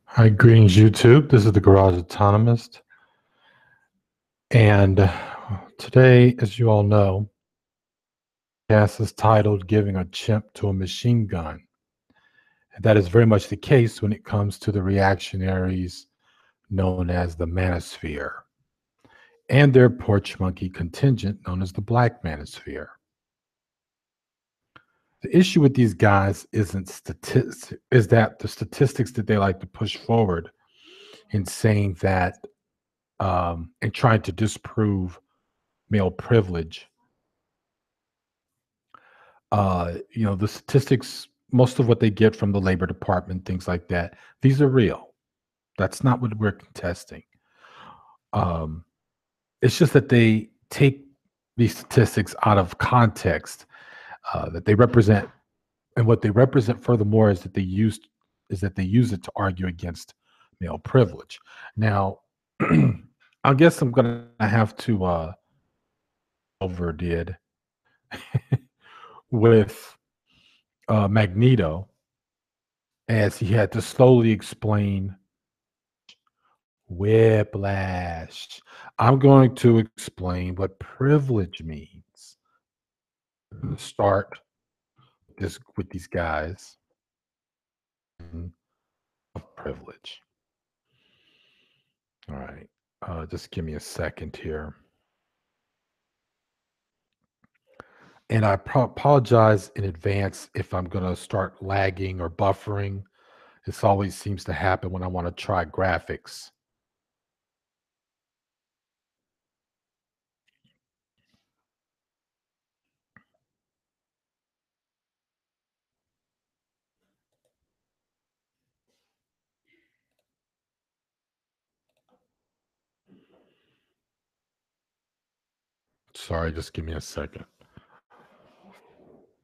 Hi, greetings, YouTube. This is the Garage Autonomist. And today, as you all know, the podcast is titled Giving a Chimp to a Machine Gun. And that is very much the case when it comes to the reactionaries known as the Manosphere and their porch monkey contingent known as the Black Manosphere. The issue with these guys is that the statistics that they like to push forward in saying that and trying to disprove male privilege. The statistics, most of what they get from the Labor Department, things like that, these are real. That's not what we're contesting. It's just that they take these statistics out of context that they represent, and what they represent, furthermore, is that they use it to argue against male privilege. Now, I guess I'm gonna have to overdid with Magneto, as he had to slowly explain whiplash. I'm going to explain what privilege means. I'm going to start with these guys of privilege. All right, just give me a second here. And I apologize in advance if I'm going to start lagging or buffering. This always seems to happen when I want to try graphics. Sorry, just give me a second.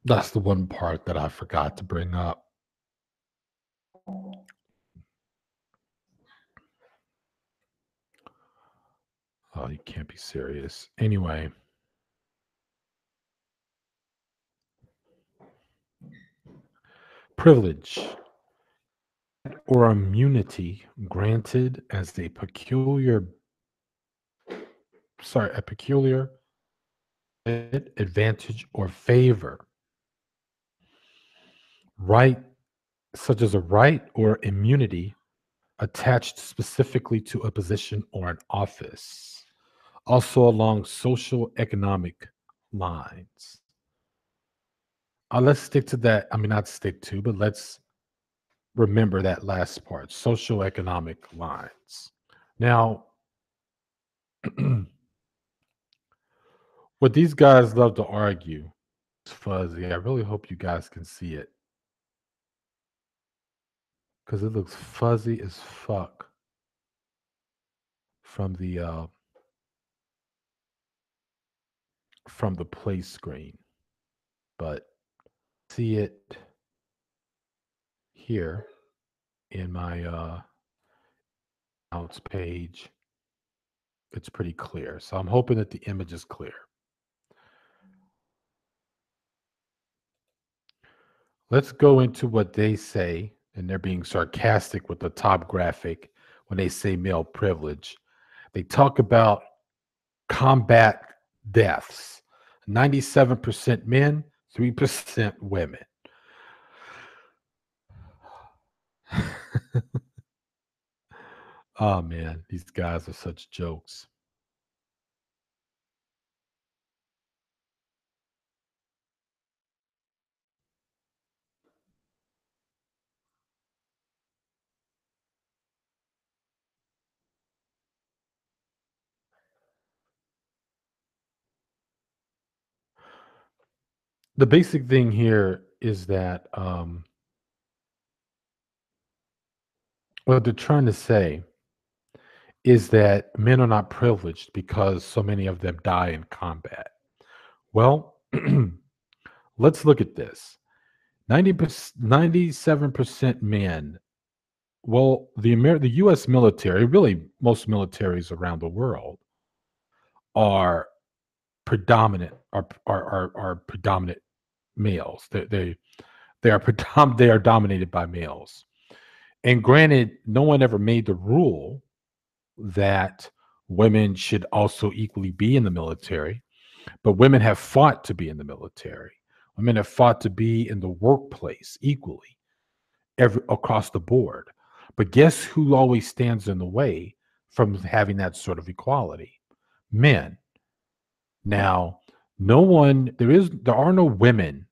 That's the one part that I forgot to bring up. Oh, you can't be serious. Anyway. Privilege or immunity granted as a peculiar advantage or favor. Right, such as a right or immunity attached specifically to a position or an office. Also along social economic lines. Let's stick to that. I mean, not stick to, but let's remember that last part, socioeconomic lines. Now, what these guys love to argue is fuzzy. I really hope you guys can see it, because it looks fuzzy as fuck from the play screen. But see it here in my notes page. It's pretty clear. So I'm hoping that the image is clear. Let's go into what they say, and they're being sarcastic with the top graphic when they say male privilege. They talk about combat deaths, 97% men, 3% women. Oh man, these guys are such jokes. The basic thing here is that what they're trying to say is that men are not privileged because so many of them die in combat. Well, let's look at this. 97% men. Well, the U.S. military, really most militaries around the world, are predominant males. They are dominated by males. And granted, no one ever made the rule that women should also equally be in the military, but women have fought to be in the military. Women have fought to be in the workplace equally across the board. But guess who always stands in the way from having that sort of equality? Men. Now, there are no women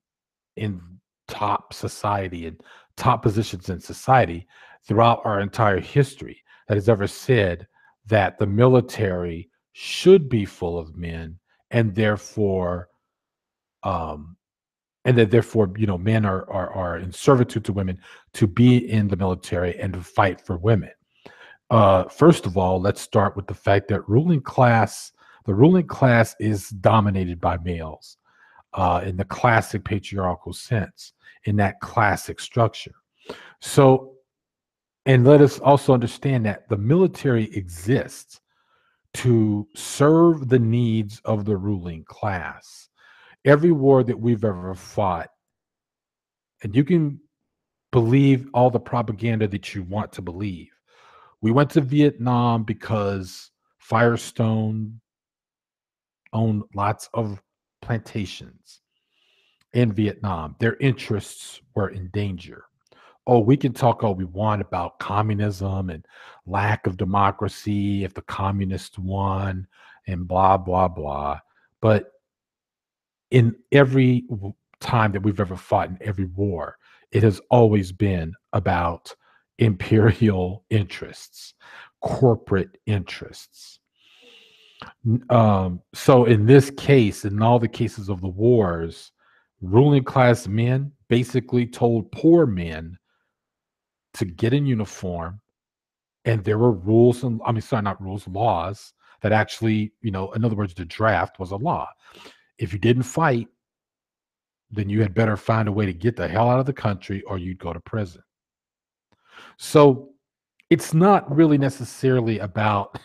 in top society and top positions in society throughout our entire history that has ever said that the military should be full of men and therefore um men are in servitude to women to be in the military and to fight for women. First of all, let's start with the fact that the ruling class is dominated by males in the classic patriarchal sense, in that classic structure. So, and let us also understand that the military exists to serve the needs of the ruling class. Every war that we've ever fought, and you can believe all the propaganda that you want to believe. We went to Vietnam because Firestone owned lots of plantations in Vietnam. Their interests were in danger. Oh, we can talk all we want about communism and lack of democracy if the communists won and blah, blah, blah. But in every time that we've ever fought in every war, it has always been about imperial interests, corporate interests. So in this case, in all the cases of the wars, ruling class men basically told poor men to get in uniform, and there were rules and sorry, not rules, laws that actually, in other words, the draft was a law. If you didn't fight, then you had better find a way to get the hell out of the country or you'd go to prison. So it's not really necessarily about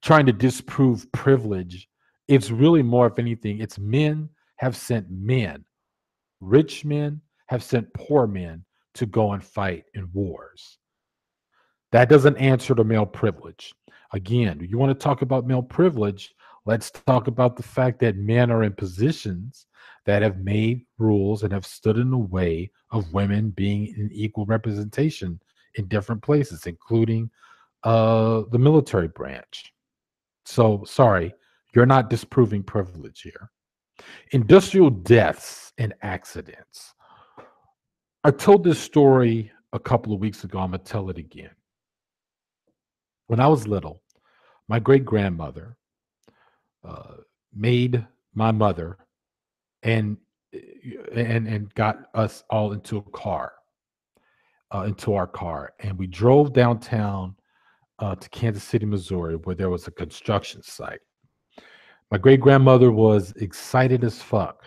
trying to disprove privilege. It's really more, if anything, it's men have sent men, rich men have sent poor men to go and fight in wars. That doesn't answer the male privilege. Again, you want to talk about male privilege? Let's talk about the fact that men are in positions that have made rules and have stood in the way of women being in equal representation in different places, including the military branch. So, sorry, you're not disproving privilege here. Industrial deaths and accidents. I told this story a couple of weeks ago. I'm going to tell it again. When I was little, my great grandmother uh, made my mother and and got us all into a car, into our car, and we drove downtown to Kansas City, Missouri, where there was a construction site. My great grandmother was excited as fuck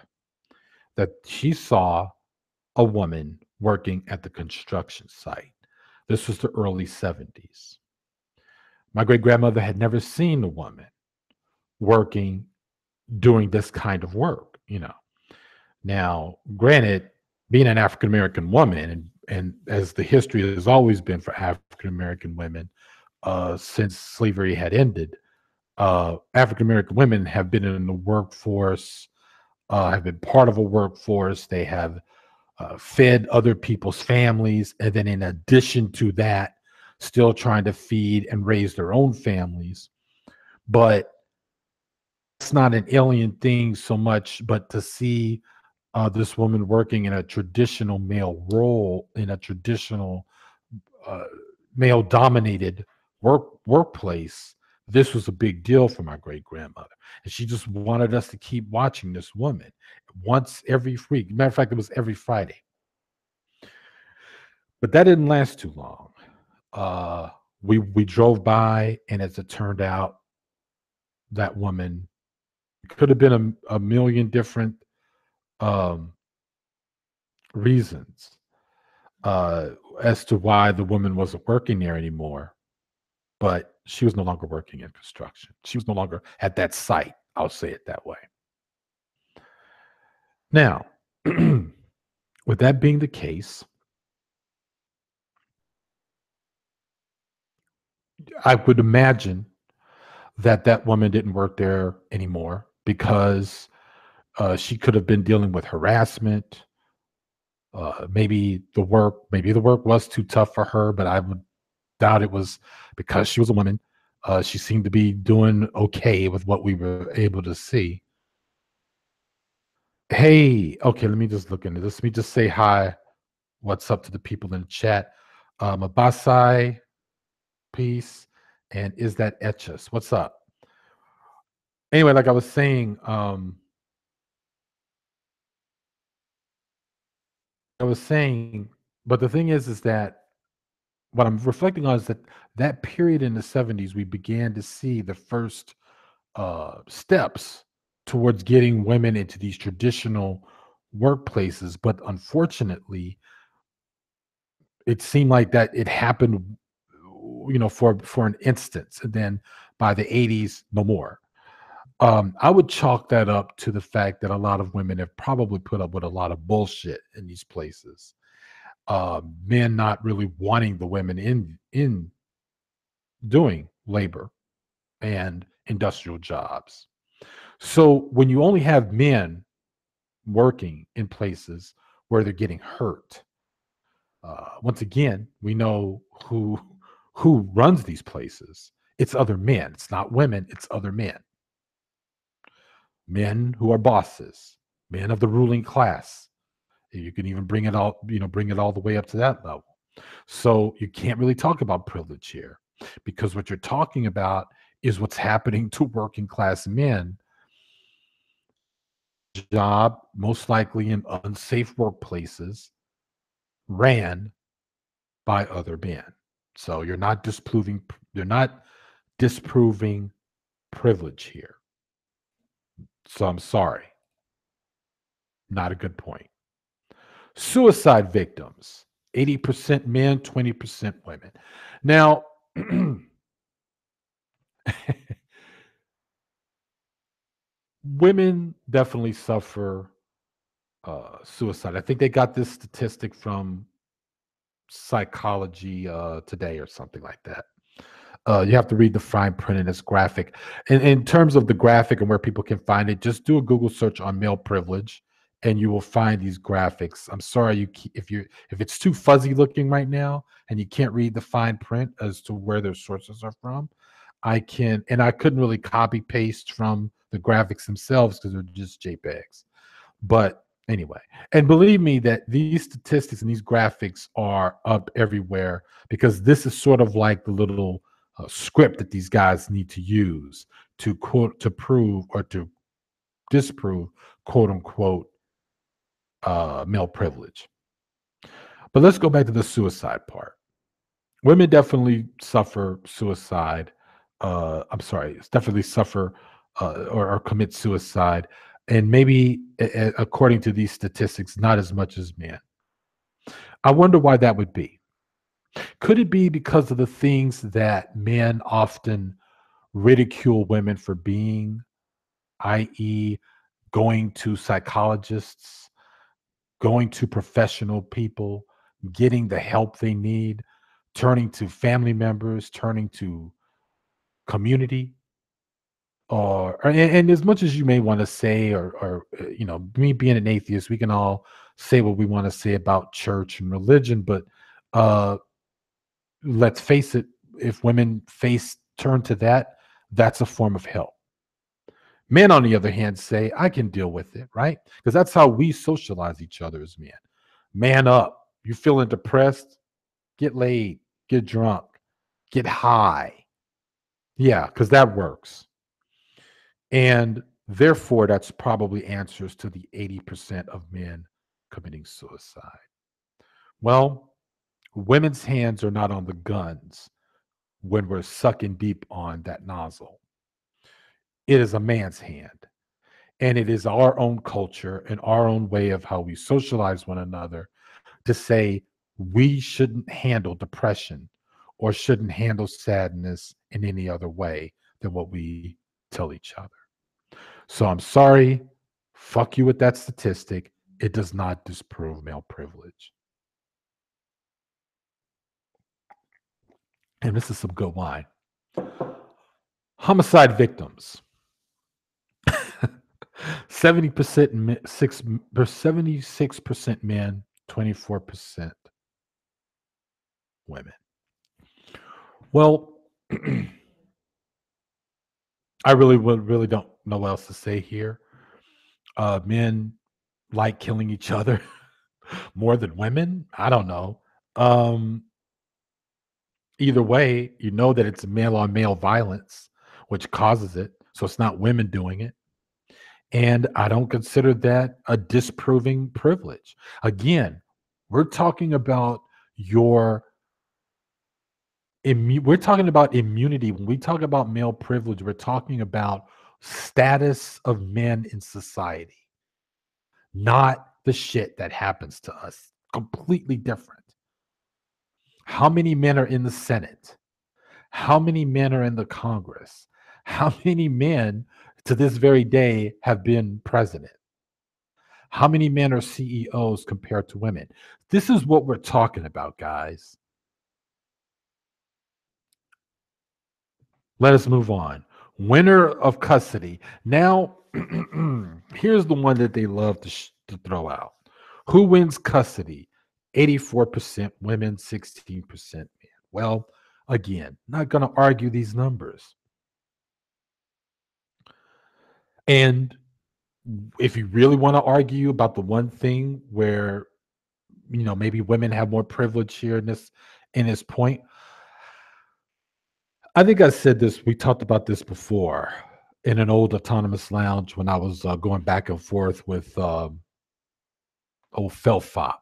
that she saw a woman working at the construction site. This was the early 70s. My great grandmother had never seen a woman working doing this kind of work. Now, granted, being an African American woman, and as the history has always been for African American women since slavery had ended, African American women have been in the workforce, have been part of a workforce. They have fed other people's families, and then in addition to that, still trying to feed and raise their own families. But it's not an alien thing so much, but to see this woman working in a traditional male role, in a traditional uh, male dominated workplace, this was a big deal for my great grandmother. And she just wanted us to keep watching this woman once every week. Matter of fact, it was every Friday. But that didn't last too long. Uh, we drove by, and as it turned out, that woman could have been a million different um, reasons uh, as to why the woman wasn't working there anymore. But she was no longer working in construction. She was no longer at that site. I'll say it that way. Now, With that being the case, I would imagine that that woman didn't work there anymore because she could have been dealing with harassment. Maybe the work was too tough for her, but I would doubt it was because she was a woman. She seemed to be doing okay with what we were able to see. Hey, okay, let me just look into this. Let me just say hi. What's up to the people in the chat? Abasai, peace. And is that Etchus? What's up? Anyway, like I was saying, but the thing is that what I'm reflecting on is that that period in the 70s, we began to see the first steps towards getting women into these traditional workplaces. But unfortunately, it seemed like that it happened, for an instance, and then by the 80s, no more. I would chalk that up to the fact that a lot of women have probably put up with a lot of bullshit in these places. Men not really wanting the women in doing labor and industrial jobs. So when you only have men working in places where they're getting hurt, once again, we know who runs these places. It's other men. It's not women. It's other men. Men who are bosses, men of the ruling class. You can even bring it all the way up to that level. So you can't really talk about privilege here because what you're talking about is what's happening to working class men, job most likely in unsafe workplaces, ran by other men. So you're not disproving privilege here. So I'm sorry, not a good point. Suicide victims, 80% men, 20% women. Now, women definitely suffer suicide. I think they got this statistic from Psychology Today or something like that. You have to read the fine print and it's graphic. In terms of the graphic and where people can find it, just do a Google search on male privilege, and you will find these graphics. I'm sorry if it's too fuzzy looking right now and you can't read the fine print as to where their sources are from. I couldn't really copy paste from the graphics themselves because they're just JPEGs. But anyway, and believe me that these statistics and these graphics are up everywhere because this is sort of like the little script that these guys need to use to prove or to disprove quote unquote male privilege. But let's go back to the suicide part. Women definitely suffer suicide. I'm sorry, definitely suffer or commit suicide, and maybe according to these statistics, not as much as men. I wonder why that would be. Could it be because of the things that men often ridicule women for being, i.e., going to psychologists, going to professional people, getting the help they need, turning to family members, turning to community, and as much as you may want to say, me being an atheist, we can all say what we want to say about church and religion, but uh, let's face it, if women face turn to that, that's a form of help. Men, on the other hand, say, I can deal with it, right? Because that's how we socialize each other as men. Man up. You feeling depressed? Get laid, get drunk, get high. Yeah, because that works. And therefore, that's probably answers to the 80% of men committing suicide. Well, women's hands are not on the guns when we're sucking deep on that nozzle. It is a man's hand. And it is our own culture and our own way of how we socialize one another to say we shouldn't handle depression or shouldn't handle sadness in any other way than what we tell each other. So I'm sorry. Fuck you with that statistic. It does not disprove male privilege. And this is some good wine. Homicide victims. 70% 76% men, 24% women. Well, I really don't know what else to say here. Men like killing each other more than women. I don't know. Um, Either way, you know that it's male on male violence, which causes it. So it's not women doing it. And I don't consider that a disproving privilege. Again, we're talking about your we're talking about immunity. When we talk about male privilege, we're talking about status of men in society, not the shit that happens to us. Completely different. How many men are in the Senate? How many men are in the Congress? How many men to this very day have been president? How many men are CEOs compared to women? This is what we're talking about, guys. Let us move on. Winner of custody. Now, here's the one that they love to throw out. Who wins custody? 84% women, 16% men. Well, again, not going to argue these numbers. And if you really want to argue about the one thing where maybe women have more privilege here in this point, I think I said this. We talked about this before in an old autonomous lounge when I was going back and forth with old Felfop.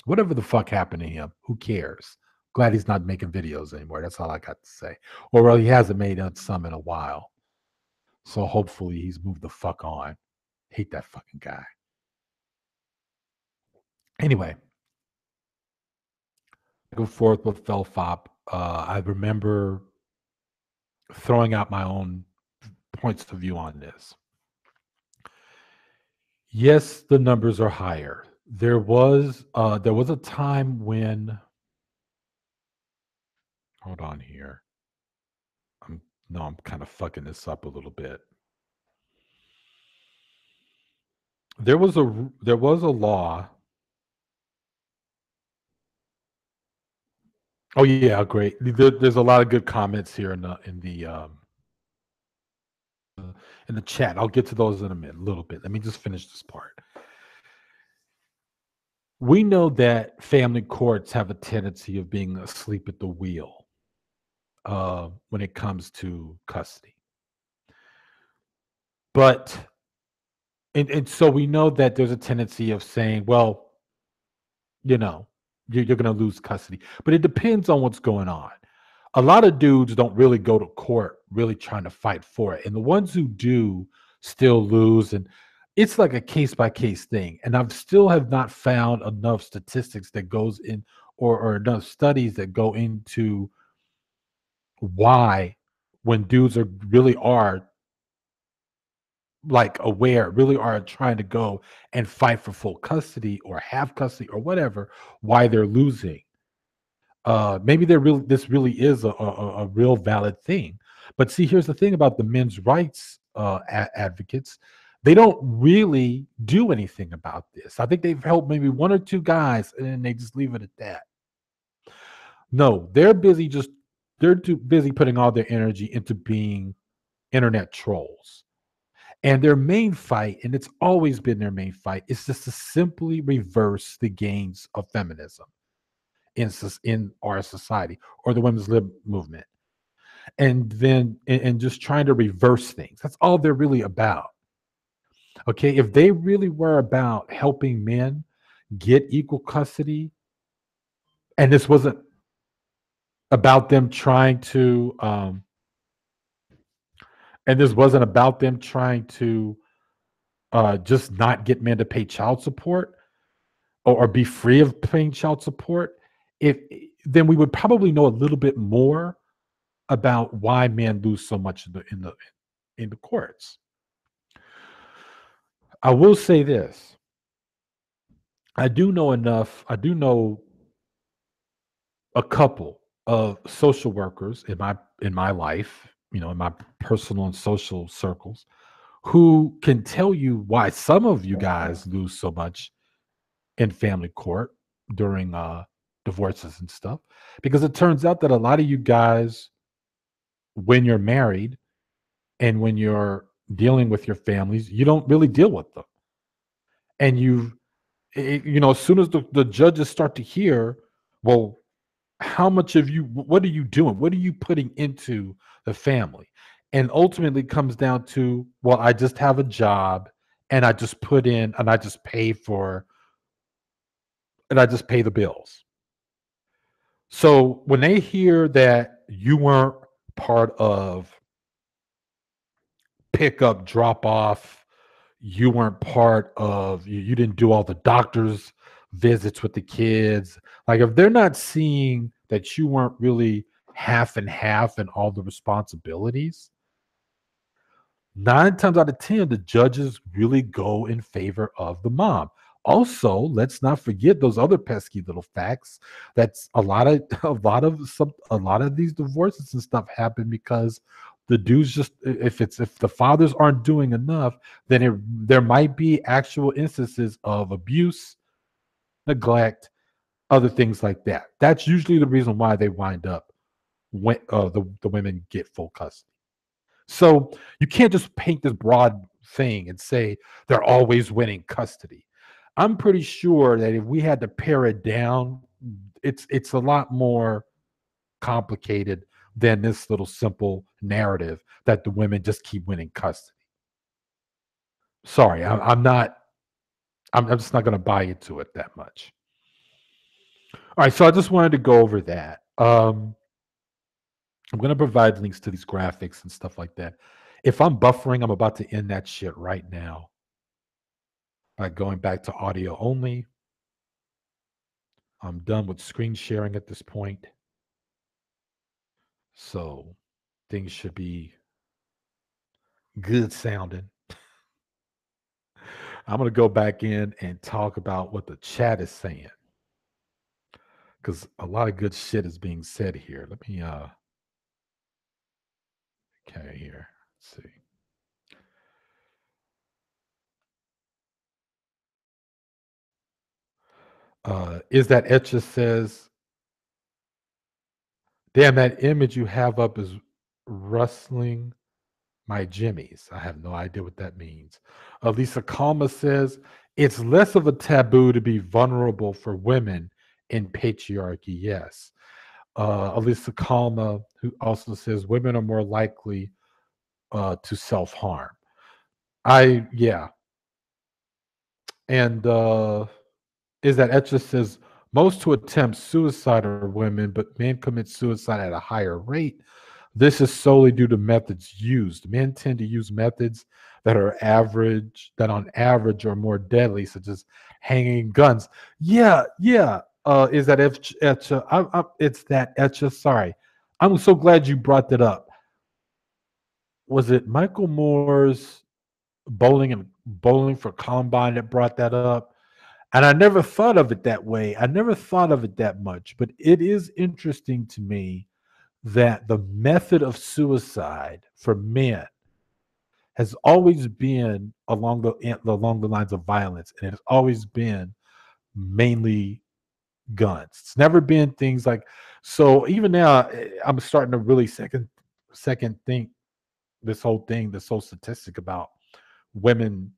Whatever the fuck happened to him, who cares? Glad he's not making videos anymore. That's all I got to say. Or well, he hasn't made some in a while. So hopefully he's moved the fuck on. Hate that fucking guy. Anyway, go forth with Felfop. I remember throwing out my own points of view on this. Yes, the numbers are higher. There was a time when hold on here. I'm no, I'm kind of fucking this up a little bit. There was a law. Oh yeah, great. There's a lot of good comments here in the chat. I'll get to those in a little bit. Let me just finish this part. We know that family courts have a tendency of being asleep at the wheel when it comes to custody. But and so we know that there's a tendency of saying, well, you know, you're going to lose custody. But it depends on what's going on. A lot of dudes don't really go to court really trying to fight for it. And the ones who do still lose. And it's like a case by case thing. And I've still have not found enough statistics that goes in or enough studies that go into why when dudes are like aware, really are trying to go and fight for full custody or have custody or whatever, why they're losing. Maybe this really is a real valid thing. But see, here's the thing about the men's rights advocates. They don't really do anything about this. I think they've helped maybe one or two guys and then they just leave it at that. No, they're too busy putting all their energy into being internet trolls. And their main fight, and it's always been their main fight, is just to simply reverse the gains of feminism in our society or the women's lib movement. And then and just trying to reverse things. That's all they're really about. Okay. If they really were about helping men get equal custody, and this wasn't about them trying to and this wasn't about them trying to just not get men to pay child support or be free of paying child support, if then we would probably know a little bit more about why men lose so much in the courts. I will say this. I do know enough. I do know a couple of social workers in my life, in my personal and social circles, who can tell you why some of you guys lose so much in family court during divorces and stuff. Because it turns out that a lot of you guys, when you're married and when you're dealing with your families, you don't really deal with them. And as soon as the judges start to hear, well, how much of you, what are you doing? What are you putting into the family? And ultimately comes down to, well, I just have a job and I just put in and I just pay for and I just pay the bills. So when they hear that you weren't part of pick up, drop off, you weren't part of, you didn't do all the doctor's visits with the kids. Like if they're not seeing that you weren't really half and half in all the responsibilities, 9 times out of 10, the judges really go in favor of the mom. Also, let's not forget those other pesky little facts. That's a lot of these divorces and stuff happen because the dudes just if the fathers aren't doing enough, then there might be actual instances of abuse, neglect, other things like that. That's usually the reason why they wind up when the women get full custody. So you can't just paint this broad thing and say they're always winning custody. I'm pretty sure that if we had to pare it down, it's a lot more complicated than this little simple narrative that the women just keep winning custody. Sorry, I'm not. I'm just not going to buy into it that much. All right, so I just wanted to go over that. I'm going to provide links to these graphics and stuff like that. If I'm buffering, I'm about to end that shit right now by going back to audio only. I'm done with screen sharing at this point. So things should be good sounding. I'm going to go back in and talk about what the chat is saying because a lot of good shit is being said here. Let me, okay, here. Let's see. Is that Etcha says, damn, that image you have up is rustling my jimmies. I have no idea what that means. Lisa Kalma says it's less of a taboo to be vulnerable for women in patriarchy. Yes. Elisa Kalma, who also says women are more likely to self harm. Yeah. And is that Etcha says most who attempt suicide are women, but men commit suicide at a higher rate. This is solely due to methods used. Men tend to use methods that on average are more deadly, such as hanging guns. Yeah, yeah. Is that Etcha? It's that Etcha. Sorry. I'm so glad you brought that up. Was it Michael Moore's bowling for Columbine that brought that up? And I never thought of it that way. I never thought of it that much, but it is interesting to me that the method of suicide for men has always been along the lines of violence, and it has always been mainly guns. It's never been things like so. Even now, I'm starting to really second think this whole statistic about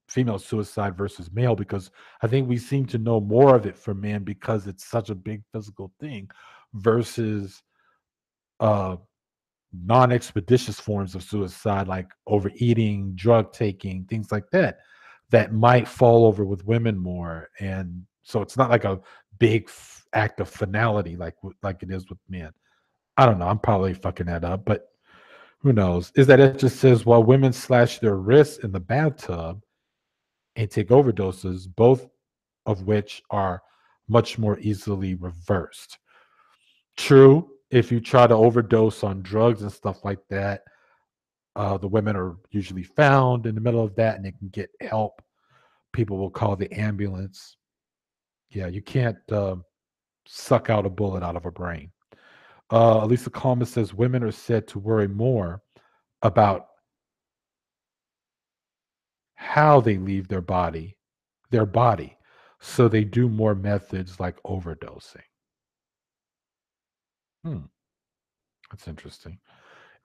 female suicide versus male, because I think we seem to know more of it for men because it's such a big physical thing versus uh non-expeditious forms of suicide like overeating, drug taking, things like that that might fall over with women more. And so it's not like a big act of finality like it is with men. I don't know. I'm probably fucking that up, but who knows? Is that it just says while women slash their wrists in the bathtub and take overdoses, both of which are much more easily reversed. True, if you try to overdose on drugs and stuff like that, the women are usually found in the middle of that and they can get help. People will call the ambulance. Yeah, you can't suck out a bullet out of a brain. Elisa Kalma says women are said to worry more about how they leave their body. So they do more methods like overdosing. Hmm, that's interesting.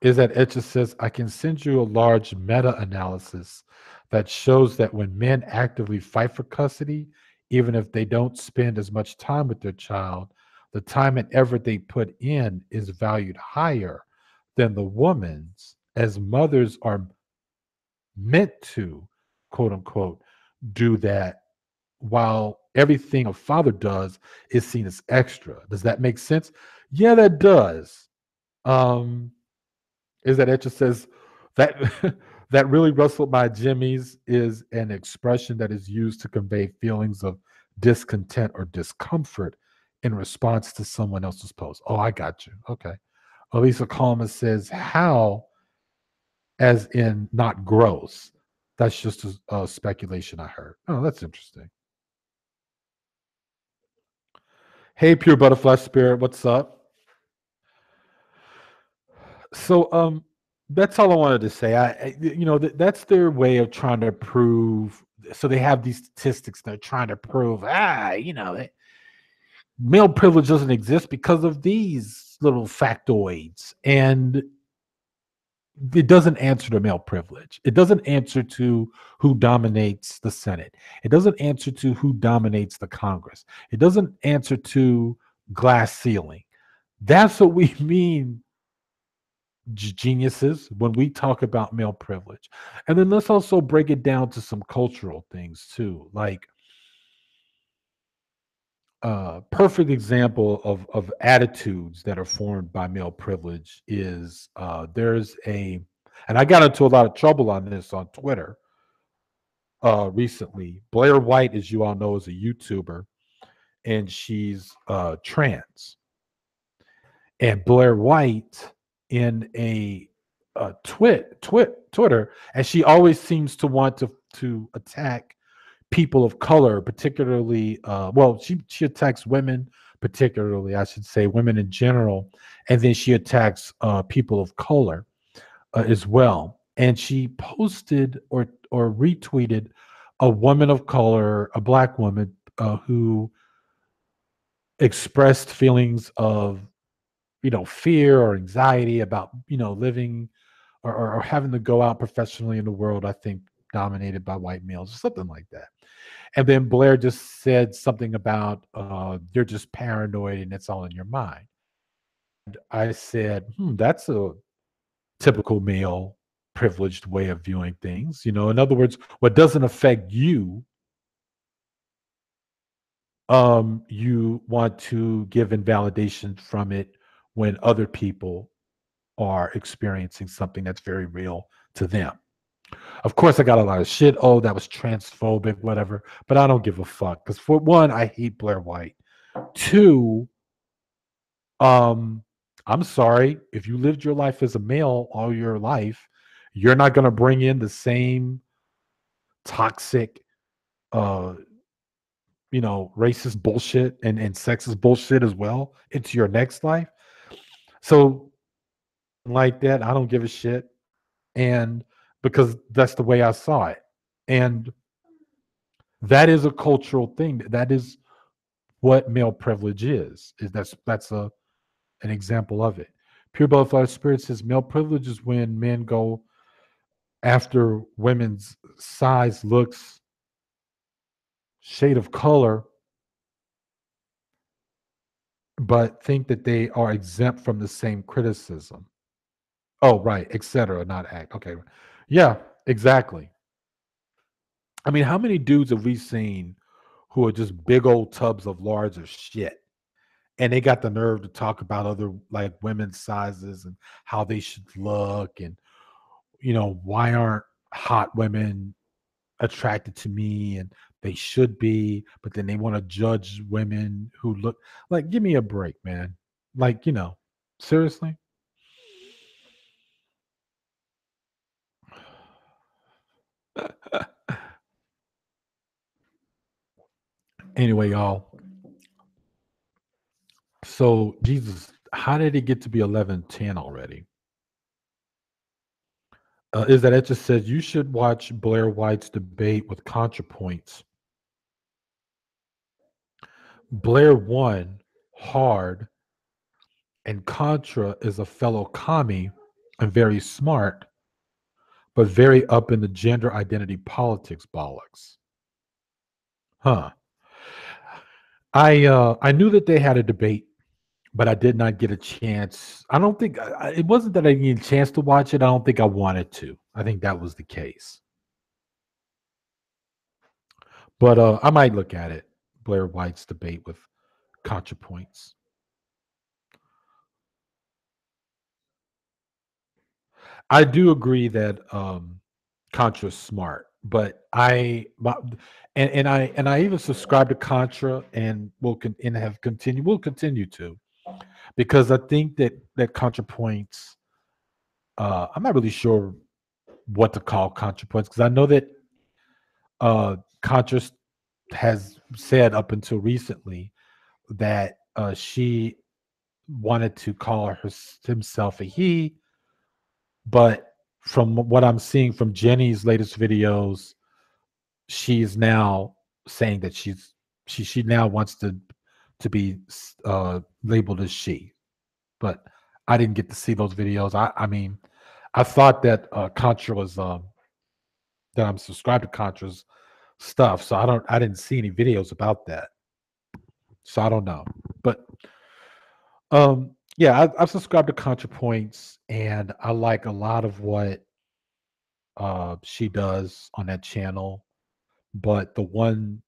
Is that it just says, I can send you a large meta analysis that shows that when men actively fight for custody, even if they don't spend as much time with their child, the time and effort they put in is valued higher than the woman's, as mothers are meant to, quote unquote, do that while everything a father does is seen as extra. Does that make sense? Yeah, that does. Um, is that it just says that that really rustled my jimmies is an expression that is used to convey feelings of discontent or discomfort in response to someone else's post. Oh, I got you. Okay. Elisa Kalma says, how, as in not gross. That's just a speculation I heard. Oh, that's interesting. Hey, pure butterfly spirit, what's up? So, that's all I wanted to say. That's their way of trying to prove. So they have these statistics. They're trying to prove, that male privilege doesn't exist because of these little factoids, and it doesn't answer to male privilege. It doesn't answer to who dominates the Senate. It doesn't answer to who dominates the Congress. It doesn't answer to glass ceiling. That's what we mean, geniuses, when we talk about male privilege. And then let's also break it down to some cultural things too. Like, perfect example of attitudes that are formed by male privilege is, there's a, and I got into a lot of trouble on this on Twitter recently. Blair White, as you all know, is a YouTuber, and she's trans. And Blair White, in a Twitter, and she always seems to want to attack people of color, particularly. Well, she attacks women, particularly, I should say, women in general, and then she attacks people of color as well. And she posted or retweeted a woman of color, a black woman, who expressed feelings of, fear or anxiety about, living, or having to go out professionally in the world, I think dominated by white males or something like that. And then Blair just said something about, you're just paranoid and it's all in your mind. I said, that's a typical male privileged way of viewing things. In other words, what doesn't affect you, you want to give invalidation from it when other people are experiencing something that's very real to them. Of course, I got a lot of shit. Oh, that was transphobic, whatever. But I don't give a fuck. Because for one, I hate Blair White. Two, um, I'm sorry. If you lived your life as a male all your life, you're not going to bring in the same toxic, uh, racist bullshit and sexist bullshit as well into your next life. So, like that, I don't give a shit. And because that's the way I saw it. And that is a cultural thing. That is what male privilege is that's an example of it. Pure Butterfly Spirit says male privilege is when men go after women's size, looks, shade of color, but think that they are exempt from the same criticism. Oh, right, etc. Not act. Okay. Yeah, exactly. I mean, how many dudes have we seen who are just big old tubs of large of shit? And they got the nerve to talk about other, like, women's sizes and how they should look, and why aren't hot women attracted to me, and they should be, but then they want to judge women who look like, give me a break, man. Like, seriously. Anyway, y'all, So Jesus, how did it get to be 11:10 already? Is that it just says you should watch Blair White's debate with ContraPoints. Blair won hard, and Contra is a fellow commie and very smart, but very up in the gender identity politics bollocks. Huh. I knew that they had a debate, but I did not get a chance. I don't think it wasn't that I didn't get a chance to watch it. I don't think I wanted to. I think that was the case. But I might look at it. Blair White's debate with ContraPoints. I do agree that Contra's smart, but I even subscribe to Contra and will continue to, because I think that ContraPoints. I'm not really sure what to call ContraPoints, because I know that Contra has said up until recently that she wanted to call himself a he, but from what I'm seeing from Jenny's latest videos, she's now saying that she now wants to be labeled as she. But I didn't get to see those videos. I mean, I thought that Contra was that I'm subscribed to Contra's stuff, so I didn't see any videos about that. So I don't know. But yeah, I've subscribed to ContraPoints, and I like a lot of what she does on that channel. But the one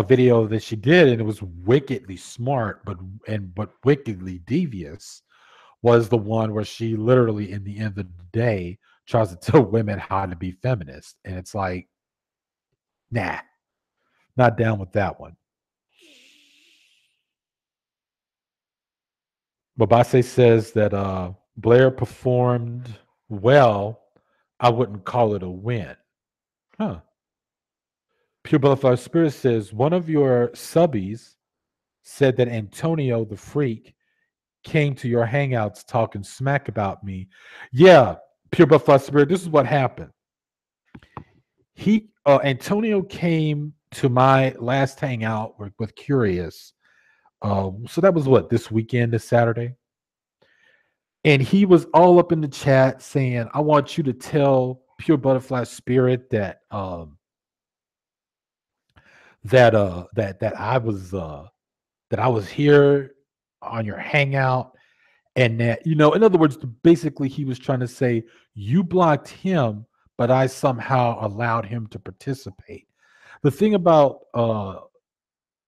video that she did, and it was wickedly smart, but wickedly devious, was the one where she literally, in the end of the day, tries to tell women how to be feminist, and it's like, nah, not down with that one. Babase says that Blair performed well. I wouldn't call it a win. Huh. Pure Butterfly Spirit says one of your subbies said that Antonio the Freak came to your hangouts talking smack about me. Yeah, Pure Butterfly Spirit, this is what happened. He Antonio came to my last hangout with Curious. So that was what, this weekend, this Saturday? And he was all up in the chat saying, I want you to tell Pure Butterfly Spirit that I was here on your hangout, and that, in other words, basically he was trying to say you blocked him, but I somehow allowed him to participate. The thing about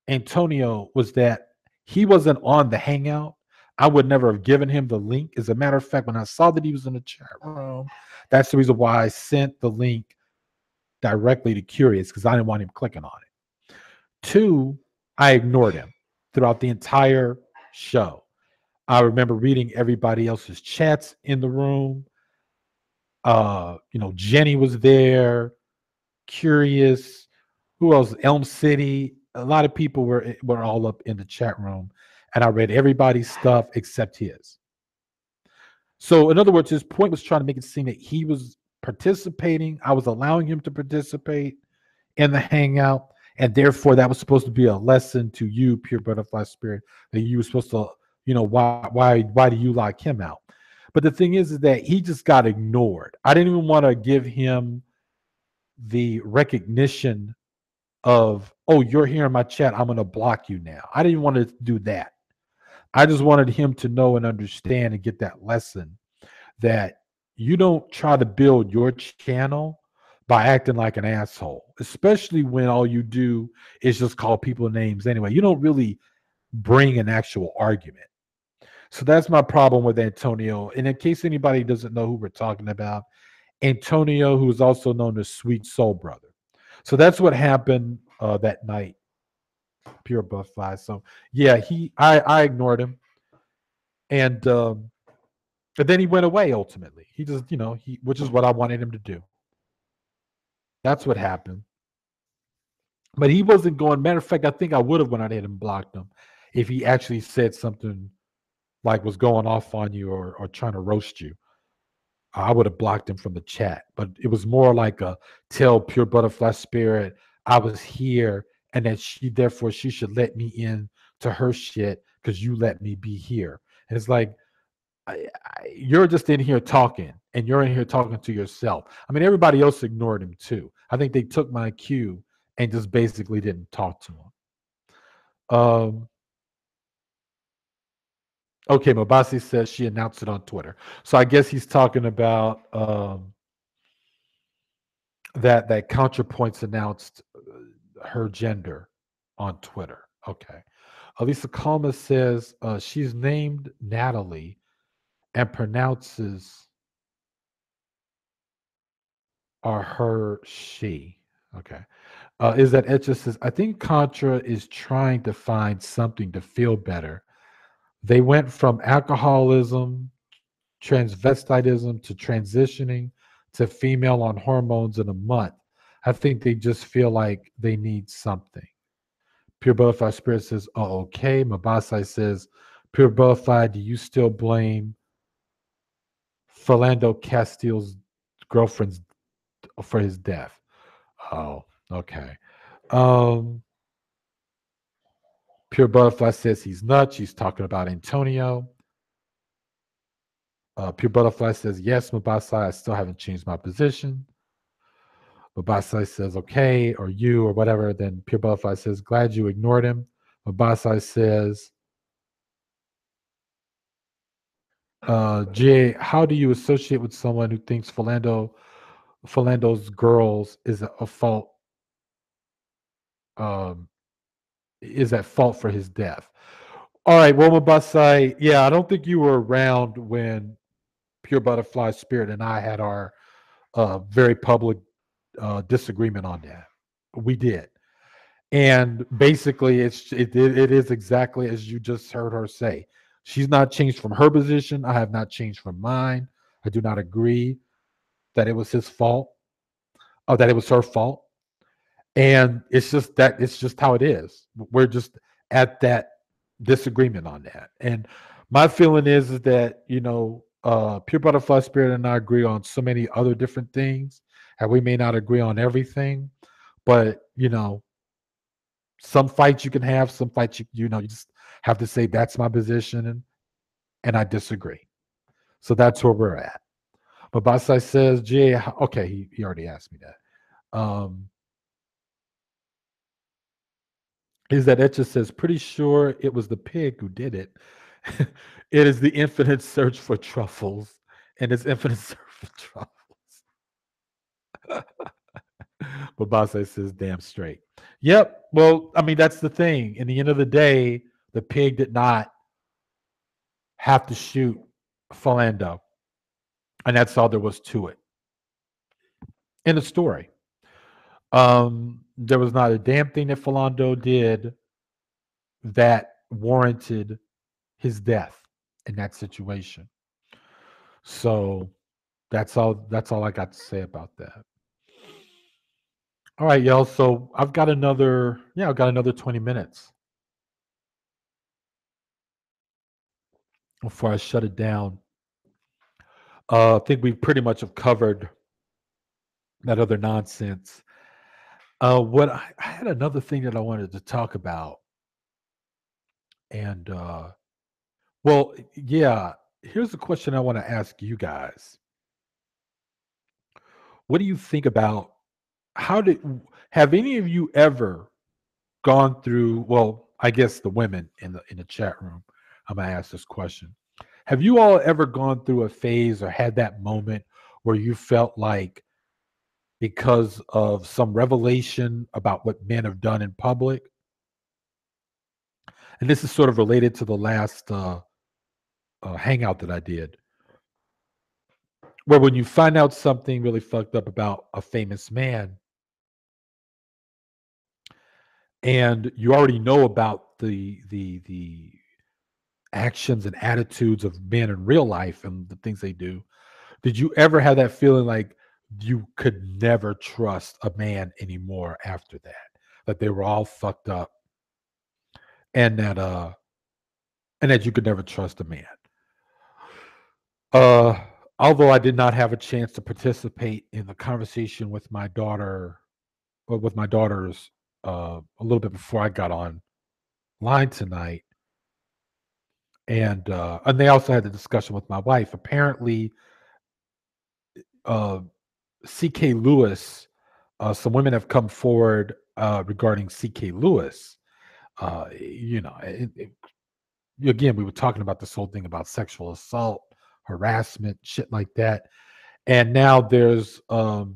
Antonio was that he wasn't on the hangout. I would never have given him the link. As a matter of fact, when I saw that he was in the chat room, that's the reason why I sent the link directly to Curious, because I didn't want him clicking on it. Two, I ignored him throughout the entire show. I remember reading everybody else's chats in the room. Jenny was there, Curious, who else? Elm City. A lot of people were all up in the chat room, and I read everybody's stuff except his. So, in other words, his point was trying to make it seem that he was participating. I was allowing him to participate in the hangout, and therefore that was supposed to be a lesson to you, Pure Butterfly Spirit, that you were supposed to, why do you lock him out? But the thing is that he just got ignored. I didn't even want to give him the recognition of, oh, you're here in my chat, I'm going to block you now. I didn't want to do that. I just wanted him to know and understand and get that lesson that you don't try to build your channel by acting like an asshole, especially when all you do is just call people names anyway. You don't really bring an actual argument. So that's my problem with Antonio. And in case anybody doesn't know who we're talking about, Antonio, who is also known as Sweet Soul Brother. So that's what happened that night, Pure Butterfly. So yeah, I ignored him, and but then he went away. Ultimately, he just which is what I wanted him to do. That's what happened. But he wasn't going. Matter of fact, I think I would have went ahead and blocked him if he actually said something like was going off on you or trying to roast you, I would have blocked him from the chat. But it was more like a tell pure butterfly spirit I was here and that therefore she should let me in to her shit because you let me be here. And it's like you're just in here talking and you're in here talking to yourself. I mean, everybody else ignored him too. I think they took my cue and just basically didn't talk to him. Okay, Mabasi says she announced it on Twitter. So I guess he's talking about that ContraPoints announced her gender on Twitter. Okay. Elisa Kalma says she's named Natalie and pronounces her she. Okay. Is that Etcha says, I think Contra is trying to find something to feel better. They went from alcoholism, transvestitism to transitioning to female on hormones in a month. I think they just feel like they need something. Pure Butterfly Spirit says, oh, okay. Mabasai says, Pure Butterfly, do you still blame Philando Castile's girlfriend's for his death? Oh, okay. Um, Pure Butterfly says he's nuts. She's talking about Antonio. Pure Butterfly says, yes, Mabasai, I still haven't changed my position. Mabasai says, okay, or you, or whatever. Then Pure Butterfly says, glad you ignored him. Mabasai says, Jay, how do you associate with someone who thinks Philando's girls a fault, um, is at fault for his death? All right, well, Mabasai, yeah, I don't think you were around when Pure Butterfly Spirit and I had our very public disagreement on that. We did. And basically, it is exactly as you just heard her say. She's not changed from her position. I have not changed from mine. I do not agree that it was his fault, or that it was her fault. And it's just how it is. We're just at that disagreement on that. And my feeling is that Pure Butterfly Spirit and I agree on so many other different things, and we may not agree on everything, but some fights you can have, some fights you just have to say that's my position, and I disagree. So that's where we're at. But Basai says, "Gee, okay, he already asked me that." Is that Etcha says, pretty sure it was the pig who did it. It is the infinite search for truffles, and it's infinite search for truffles. But Basai says, damn straight. Yep. Well, I mean, that's the thing. In the end of the day, the pig did not have to shoot Philando. And that's all there was to it in the story. There was not a damn thing that Philando did that warranted his death in that situation. So that's all I got to say about that. All right, y'all. So I've got another 20 minutes before I shut it down. I think we pretty much have covered that other nonsense. What I had another thing that I wanted to talk about, and well, yeah. Here's a question I want to ask you guys. What do you think about how did have any of you ever gone through? Well, I guess the women in the chat room. I'm gonna ask this question. Have you all ever gone through a phase or had that moment where you felt like because of some revelation about what men have done in public? And this is sort of related to the last hangout that I did, where when you find out something really fucked up about a famous man, and you already know about the actions and attitudes of men in real life and the things they do. Did you ever have that feeling like you could never trust a man anymore after that? That they were all fucked up, and that and that you could never trust a man. Uh, Although I did not have a chance to participate in the conversation with my daughter, or with my daughters, a little bit before I got online tonight, and they also had the discussion with my wife. Apparently, uh, C.K. Lewis, some women have come forward regarding C.K. Lewis. You know, again, we were talking about this whole thing about sexual assault, harassment, shit like that. And now there's a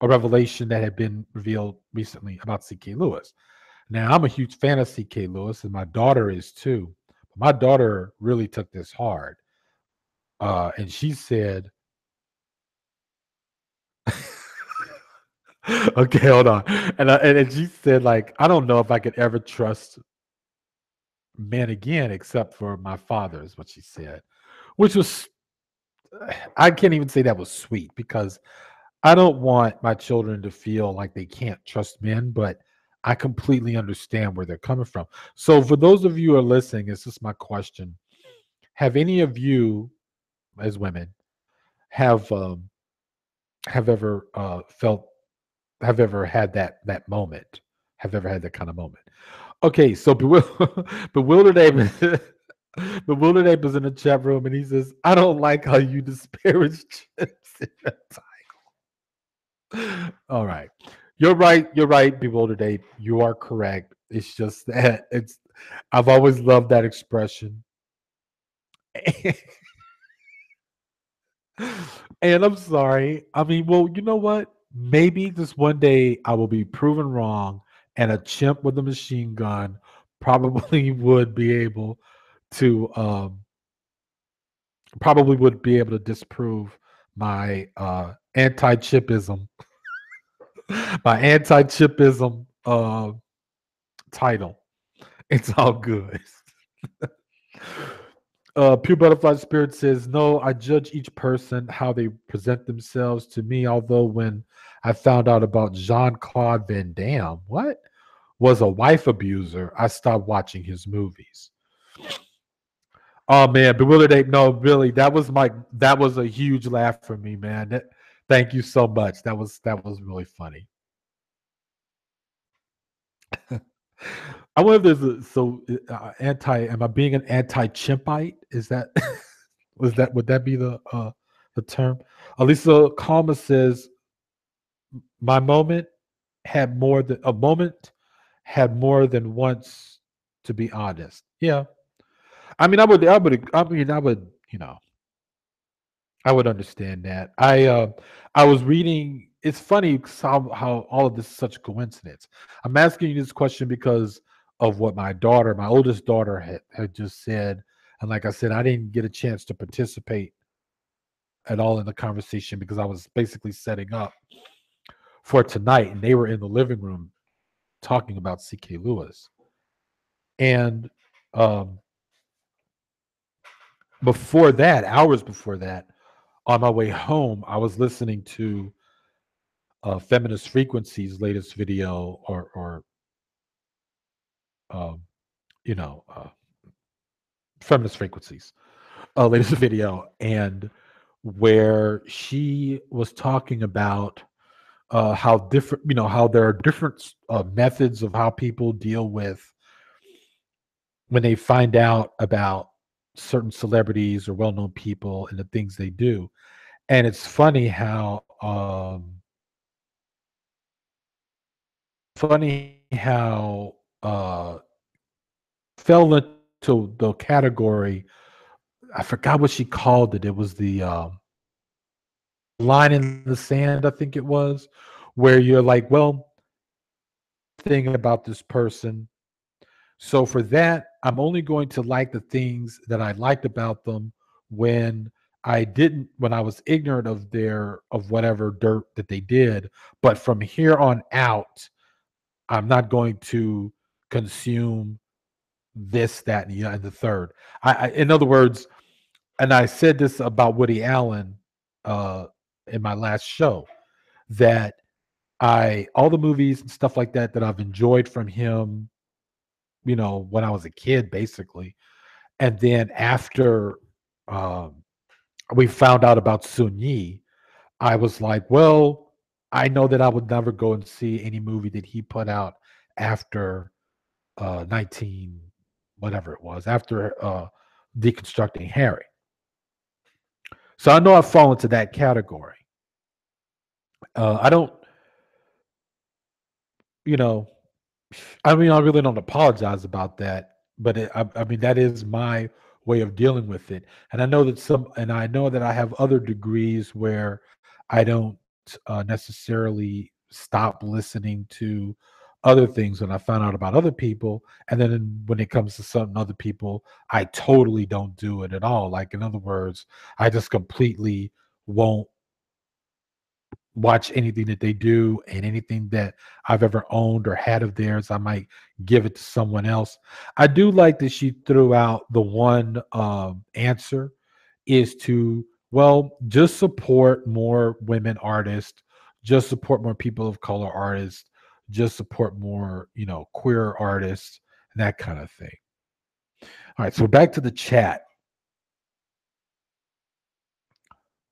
revelation that had been revealed recently about C.K. Lewis. Now, I'm a huge fan of C.K. Lewis, and my daughter is too. My daughter really took this hard. And she said, okay, hold on. And she said, like, I don't know if I could ever trust men again except for my father, is what she said, which was, I can't even say that was sweet because I don't want my children to feel like they can't trust men, but I completely understand where they're coming from. So, for those of you who are listening, this is my question: have any of you, as women, have have ever felt, have ever had that moment? Have ever had that kind of moment? Okay, so Bewildered Ape, Bewildered Ape is in the chat room, and he says, "I don't like how you disparage chips." All right. You're right. You're right, Bewildered Ape. You are correct. It's just that I've always loved that expression. And I'm sorry. I mean, well, you know what? Maybe this one day I will be proven wrong, and a chimp with a machine gun probably would be able to disprove my anti-chipism, my anti-chipism title. It's all good. Pure Butterfly Spirit says, no, I judge each person how they present themselves to me. Although when I found out about Jean Claude Van Damme, what was a wife abuser, I stopped watching his movies. Oh man, Bewildered Ape. No, really, that was a huge laugh for me, man. Thank you so much. That was really funny. I wonder if there's anti. Am I being an anti-chimpite? Is that would that be the term? Alisa Kalma says my moment had more than once. To be honest, yeah. I mean, I would understand that. I was reading. It's funny how all of this is such a coincidence. I'm asking you this question because of what my oldest daughter, had just said, and like I said, I didn't get a chance to participate at all in the conversation because I was basically setting up for tonight, and they were in the living room talking about C.K. Lewis. And um, before that, hours before that, on my way home, I was listening to Feminist Frequency's latest video, or um, you know, Feminist Frequency's latest video, and where she was talking about how different, how there are different methods of how people deal with when they find out about certain celebrities or well-known people and the things they do. And it's funny how fell into the category. I forgot what she called it. It was the line in the sand, I think it was, where you're like, well, thing about this person. So for that, I'm only going to like the things that I liked about them when when I was ignorant of whatever dirt that they did. But from here on out, I'm not going to consume this, that, and the third. In other words, and I said this about Woody Allen uh, in my last show, that all the movies and stuff like that that I've enjoyed from him, when I was a kid, basically. And then after um, we found out about Sun Yi, I was like, well, I know that I would never go and see any movie that he put out after 19, whatever it was, after deconstructing Harry. So I know I fall into that category. I don't, you know, I mean, I really don't apologize about that, but I mean, that is my way of dealing with it. And I know that I have other degrees where I don't necessarily stop listening to other things when I found out about other people. And then when it comes to some other people, I totally don't do it at all. Like, in other words, I just completely won't watch anything that they do, and anything that I've ever owned or had of theirs, I might give it to someone else. I do like that she threw out the one answer is to, well, just support more women artists, just support more people of color artists, just support more, queer artists, and that kind of thing. All right, so back to the chat.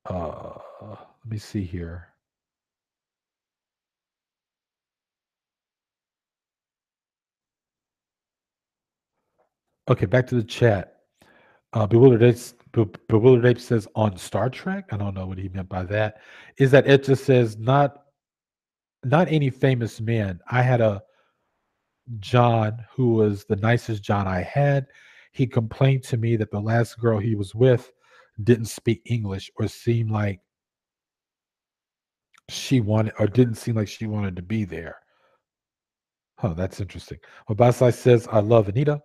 Let me see here. Okay, back to the chat. Bewildered Ape says on Star Trek. I don't know what he meant by that. Is that it just says not any famous men. I had a John who was the nicest John I had. He complained to me that the last girl he was with didn't speak English or seemed like she wanted or didn't seem like she wanted to be there. Huh, that's interesting. Obasai says, I love Anita.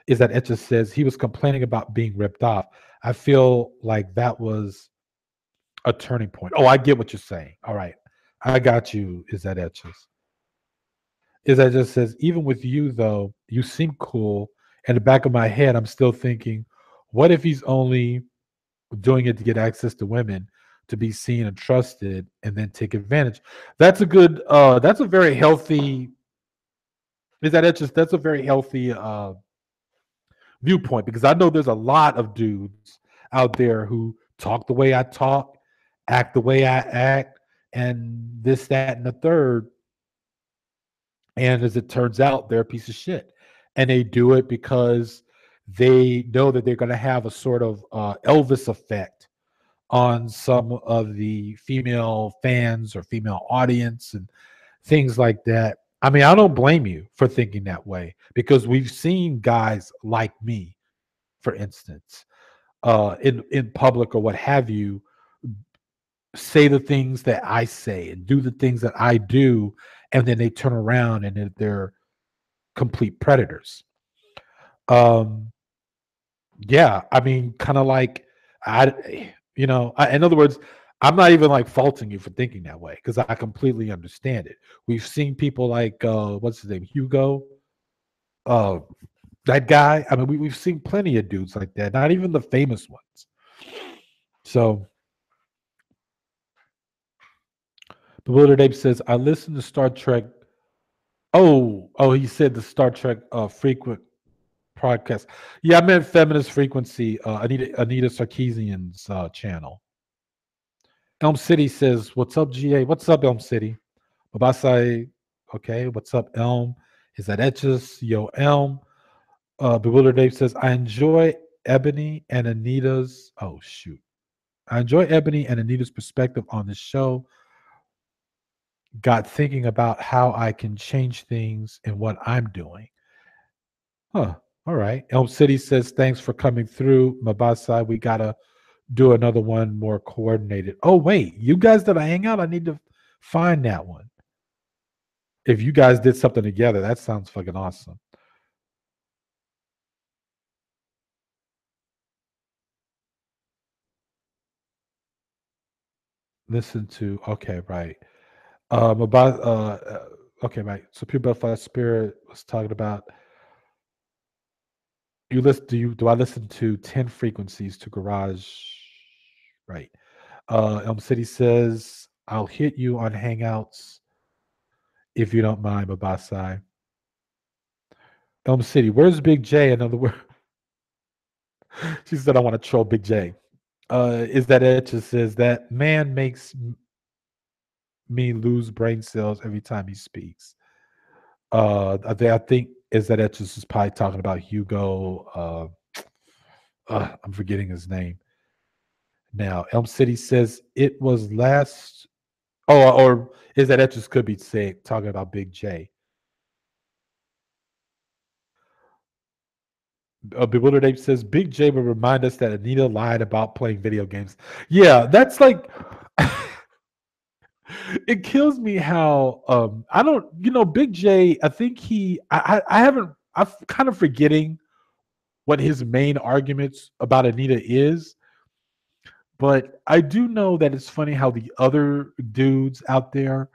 Is that it just says he was complaining about being ripped off. I feel like that was a turning point. Oh, I get what you're saying. All right. I got you. Is that etches? Is that just says, even with you though, you seem cool. In the back of my head, I'm still thinking, what if he's only doing it to get access to women, to be seen and trusted, and then take advantage? That's a good that's a very healthy is that etches? That's a very healthy viewpoint, because I know there's a lot of dudes out there who talk the way I talk, act the way I act, and this, that, and the third. And as it turns out, they're a piece of shit. And they do it because they know that they're going to have a sort of Elvis effect on some of the female fans or female audience and things like that. I mean, I don't blame you for thinking that way, because we've seen guys like me, for instance, in public or what have you, say the things that I say and do the things that I do, and then they turn around and they're complete predators. Um, yeah, I mean, kind of like in other words, I'm not even like faulting you for thinking that way, because I completely understand it. We've seen people like what's his name, Hugo, uh, that guy. I mean, we've seen plenty of dudes like that, not even the famous ones. So Bewildered Ape says, I listen to Star Trek. Oh, he said the Star Trek frequent podcast. Yeah, I meant Feminist Frequency, Anita Sarkeesian's channel. Elm City says, what's up, GA? What's up, Elm City? Mabasai, okay, what's up, Elm? Is that Etches? Yo, Elm. Bewildered Dave says, I enjoy Ebony and Anita's, oh, shoot. I enjoy Ebony and Anita's perspective on the show. Got thinking about how I can change things in what I'm doing. Huh. All right. Elm City says, thanks for coming through. Mabasai, we got to do another one more coordinated. Oh, wait. You guys that I hang out, I need to find that one. If you guys did something together, that sounds fucking awesome. Listen to, okay, right. About, okay, right. So Pure Butterfly Spirit was talking about, do I listen to 10 frequencies to Garage? Right. Elm City says, I'll hit you on Hangouts if you don't mind, Babasai. Elm City, where's Big J? In other words, She said, "I want to troll Big J." Is that it? Just says that man makes me lose brain cells every time he speaks. I think is that it just is probably talking about Hugo. I'm forgetting his name now. Elm City says it was last. Oh, or is that just could be saying talking about Big J? Bewildered Ape says Big J will remind us that Anita lied about playing video games. Yeah, that's like it kills me how I don't Big J. I think I haven't I'm kind of forgetting what his main arguments about Anita is, but I do know that it's funny how the other dudes out there,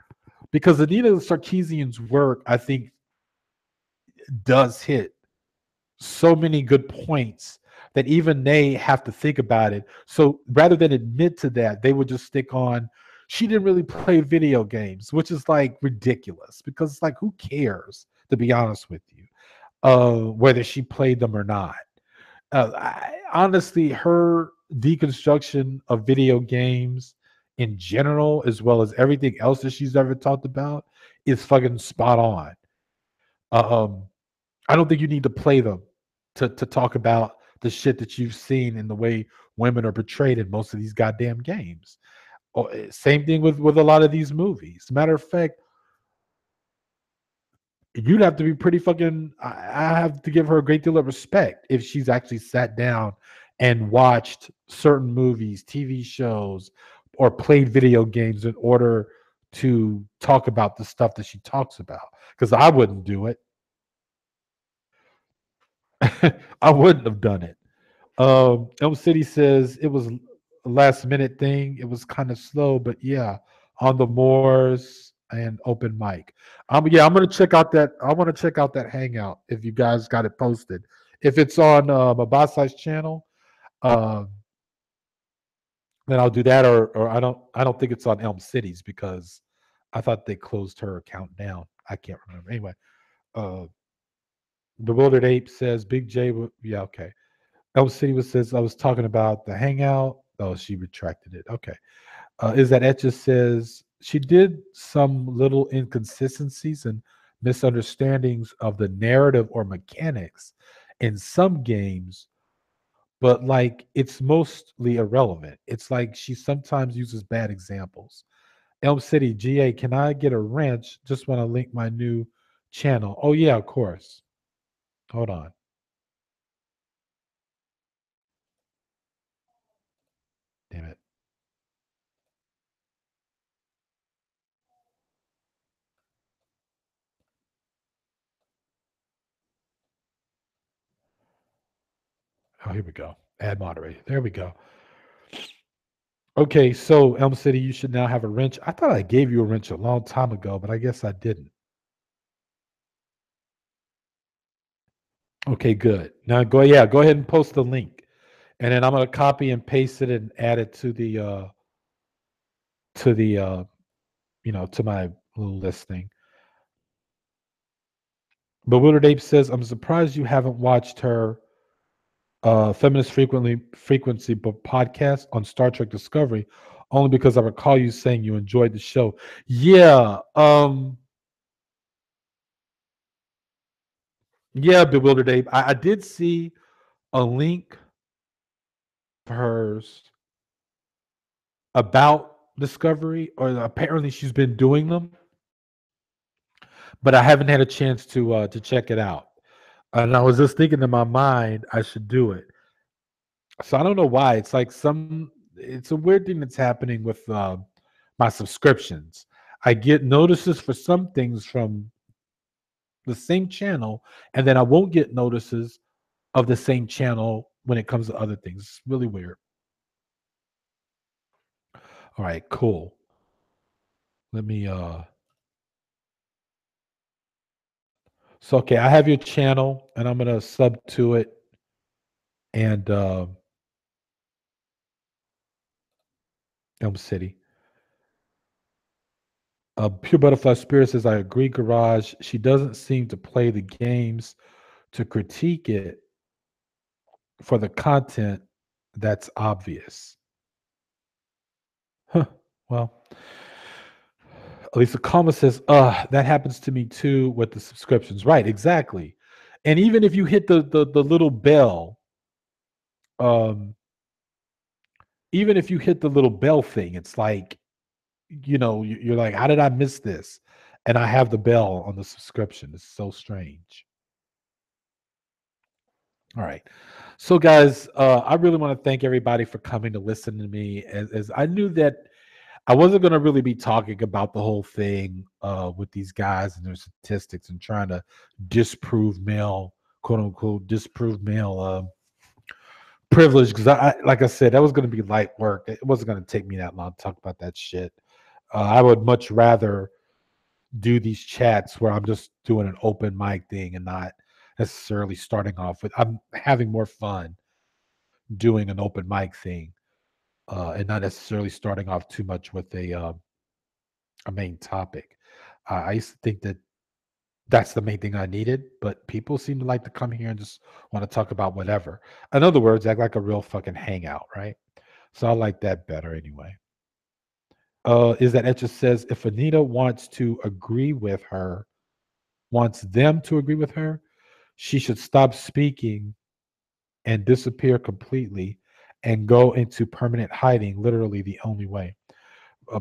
because Anita Sarkeesian's work I think does hit so many good points that even they have to think about it. So rather than admit to that, they would just stick on, she didn't really play video games, which is like ridiculous because it's like, who cares, to be honest with you, whether she played them or not. Honestly, her deconstruction of video games in general, as well as everything else that she's ever talked about, is fucking spot on. Um, I don't think you need to play them to talk about the shit that you've seen in the way women are portrayed in most of these goddamn games. Same thing with a lot of these movies. Matter of fact, you'd have to be pretty fucking. I have to give her a great deal of respect if she's actually sat down and watched certain movies, TV shows, or played video games in order to talk about the stuff that she talks about. Because I wouldn't do it. I wouldn't have done it. Elm City says it was a last minute thing. It was kind of slow, but yeah, on the moors and open mic. Yeah, I'm gonna check out that. I want to check out that hangout if you guys got it posted. If it's on Mabasai's channel, uh, then I'll do that. Or I don't think it's on Elm City's because I thought they closed her account down. I can't remember. Anyway, uh, Bewildered Ape says Big J. Yeah, okay. El City was says I was talking about the hangout. Oh, she retracted it. Okay. Is that Etcha says she did some little inconsistencies and misunderstandings of the narrative or mechanics in some games, but like it's mostly irrelevant. It's like she sometimes uses bad examples. Elm City GA, can I get a wrench? Just want to link my new channel. Oh yeah, of course. Hold on. Damn it. Oh, here we go. Add moderator. There we go. Okay, so Elm City, you should now have a wrench. I thought I gave you a wrench a long time ago, but I guess I didn't. Okay, good. Now go ahead and post the link. And then I'm gonna copy and paste it and add it to the to my little list thing. Bewildered Ape says, I'm surprised you haven't watched her feminist frequency podcast on Star Trek Discovery, only because I recall you saying you enjoyed the show. Yeah, yeah, Bewildered Ape. I did see a link of hers about Discovery, or apparently she's been doing them, but I haven't had a chance to check it out. And I was just thinking in my mind I should do it. So I don't know why. It's like it's a weird thing that's happening with my subscriptions. I get notices for some things from the same channel, and then I won't get notices of the same channel when it comes to other things. It's really weird. All right, cool. Let me so okay, I have your channel and I'm gonna sub to it and Elm City. Pure Butterfly Spirit says, I agree, Garage. She doesn't seem to play the games to critique it. for the content that's obvious. Huh. Well, Lisa Kama says, that happens to me too with the subscriptions. Right, exactly. And even if you hit the little bell, um, even if you hit the little bell thing, it's like, you're like, how did I miss this? And I have the bell on the subscription. It's so strange. All right. So, guys, I really want to thank everybody for coming to listen to me. As I knew that I wasn't going to really be talking about the whole thing with these guys and their statistics and trying to disprove male, quote unquote, disprove male privilege. Because like I said, that was going to be light work. It wasn't going to take me that long to talk about that shit. I would much rather do these chats where I'm just doing an open mic thing and not necessarily starting off with. I'm having more fun doing an open mic thing and not necessarily starting off too much with a main topic. I used to think that that's the main thing I needed, but people seem to like to come here and just want to talk about whatever. In other words, act like a real fucking hangout, right? So I like that better anyway. Is that it just says if Anita wants them to agree with her, she should stop speaking and disappear completely and go into permanent hiding, literally the only way.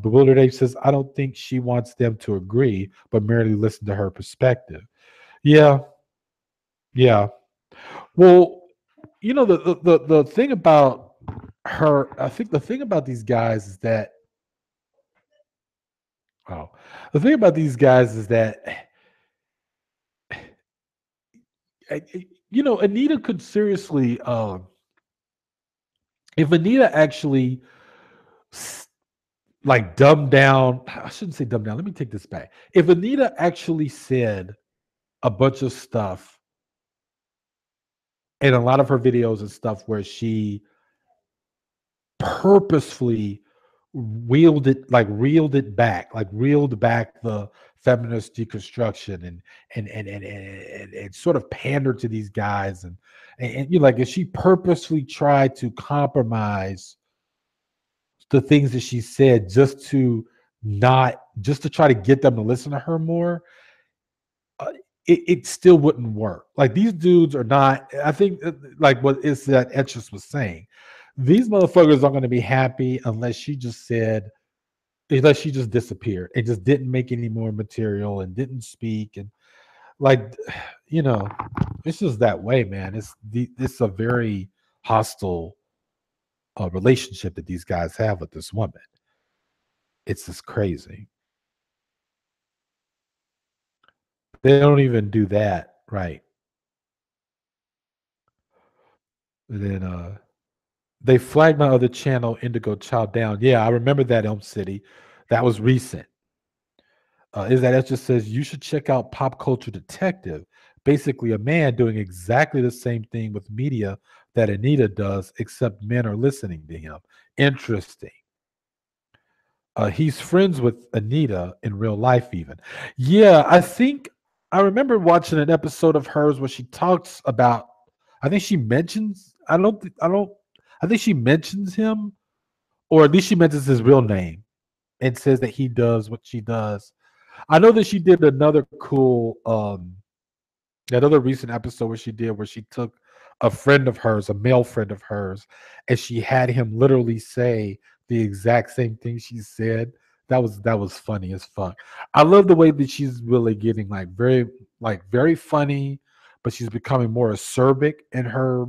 Bewildered Ape says, I don't think she wants them to agree, but merely listen to her perspective. Yeah, yeah. Well, the thing about her, I think the thing about these guys is that, oh, the thing about these guys is that, Anita could seriously, if Anita actually like dumb down. I shouldn't say dumb down. Let me take this back. If Anita actually said a bunch of stuff in a lot of her videos and stuff where she purposefully reeled back the feminist deconstruction and sort of pandered to these guys and you like if she purposely tried to compromise the things that she said just to try to get them to listen to her more, uh, it still wouldn't work. Like these dudes are not. I think like what is that Etchus was saying. These motherfuckers aren't going to be happy unless she just disappeared and just didn't make any more material and didn't speak and like, you know, it's just that way, man. It's a very hostile relationship that these guys have with this woman. It's just crazy. They don't even do that right. And then they flagged my other channel, Indigo Child Down. Yeah, I remember that Elm City. That was recent. Is that it just says you should check out Pop Culture Detective. Basically, a man doing exactly the same thing with media that Anita does, except men are listening to him. Interesting. He's friends with Anita in real life, even. Yeah, I remember watching an episode of hers where she talks about. I think she mentions. I don't. I think she mentions him, or at least she mentions his real name and says that he does what she does. I know that she did another recent episode where she took a friend of hers, a male friend of hers, and she had him literally say the exact same thing she said. That was funny as fuck. I love the way that she's really getting very funny, but she's becoming more acerbic in her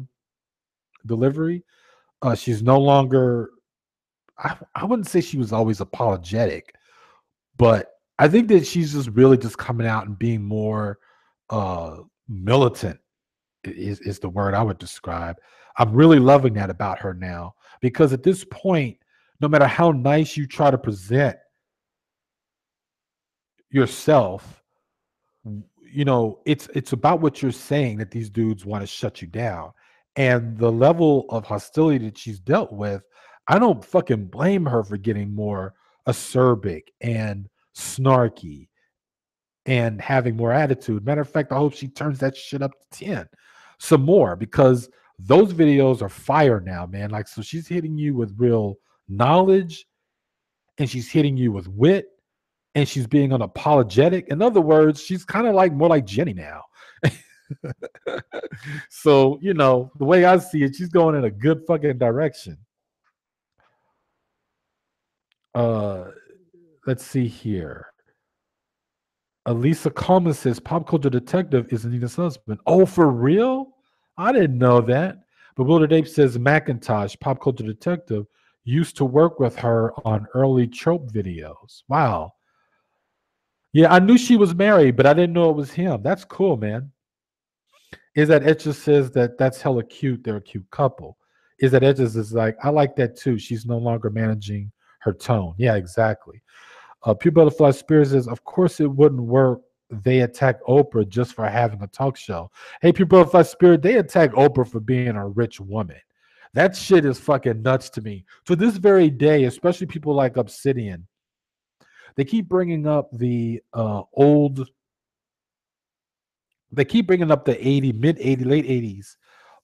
delivery. She's no longer. I wouldn't say she was always apologetic, but I think that she's just really just coming out and being more militant is the word I would describe. I'm really loving that about her now because at this point, no matter how nice you try to present yourself, it's about what you're saying that these dudes want to shut you down. And the level of hostility that she's dealt with, I don't fucking blame her for getting more acerbic and snarky and having more attitude. Matter of fact, I hope she turns that shit up to 10 some more because Those videos are fire now, man. Like, so she's hitting you with real knowledge, and she's hitting you with wit, and she's being unapologetic. In other words, she's kind of like more like Jenny now. So, the way I see it, she's going in a good fucking direction. Uh, let's see here. Elisa Coleman says pop culture detective is Anita's husband. Oh, for real? I didn't know that. But Wilder Ape says Macintosh, pop culture detective, used to work with her on early trope videos. Wow. Yeah, I knew she was married, but I didn't know it was him. That's cool, man. Is that Etcha says that that's hella cute. They're a cute couple. Is that Etcha is like, I like that too. She's no longer managing her tone. Yeah, exactly. Pure Butterfly Spirit says, of course it wouldn't work. They attack Oprah just for having a talk show. Hey, Pure Butterfly Spirit, they attack Oprah for being a rich woman. That shit is fucking nuts to me. To this very day, especially people like Obsidian, they keep bringing up the they keep bringing up the 80, mid 80, late 80s